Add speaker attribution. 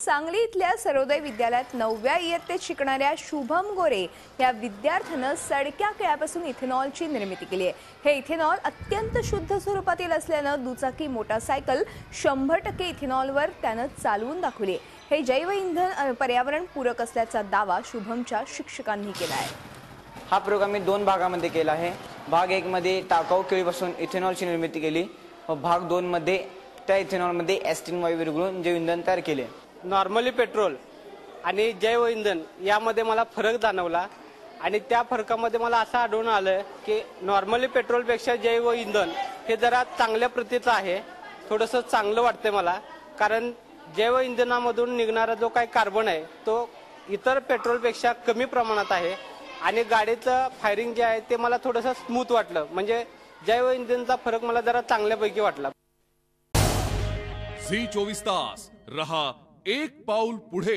Speaker 1: सांगली इथल्या सर्वोदय विद्यालयात 9व्या इयत्तेत शिकणाऱ्या शुभम गोरे या विद्यार्थ्यानं सडक्या केळ्यापासून इथेनॉलची निर्मिती केली आहे। हे इथेनॉल अत्यंत शुद्ध स्वरूपातील असल्यानं दुचाकी मोटारसायकल 100% इथेनॉलवर त्यानं चालवून दाखवली। हे जैव इंधन पर्यावरण पूरक असल्याचा दावा शुभमच्या शिक्षकांनी केला आहे।
Speaker 2: हा प्रयोग आम्ही 2 भागामध्ये केला आहे। भाग 1 मध्ये टाकाऊ केळीपासून इथेनॉलची निर्मिती केली व भाग 2 मध्ये त्या इथेनॉलमध्ये एस्टिन वायू विरघळून जैव इंधन तयार केले।
Speaker 3: नॉर्मली पेट्रोल आणि जैव इंधन यामध्ये मला फरक जाणवला आणि त्या फरकामध्ये मला असं आढळून आलं की नॉर्मली पेट्रोलपेक्षा जैव इंधन हे जरा चांगल्या प्रतीचं आहे। थोडंसं चांगलं वाटतंय मला, कारण जैव इंधनामधून निघणारा जो काही कार्बन आहे तो इतर पेट्रोलपेक्षा कमी प्रमाणात आहे आणि गाडीचं फायरिंग जे आहे ते मला थोडंसं स्मूथ वाटलं। म्हणजे जैव इंधनचा फरक मला जरा चांगल्यापैकी वाटला।
Speaker 4: झी 24 तास रहा एक पाऊल पुढे।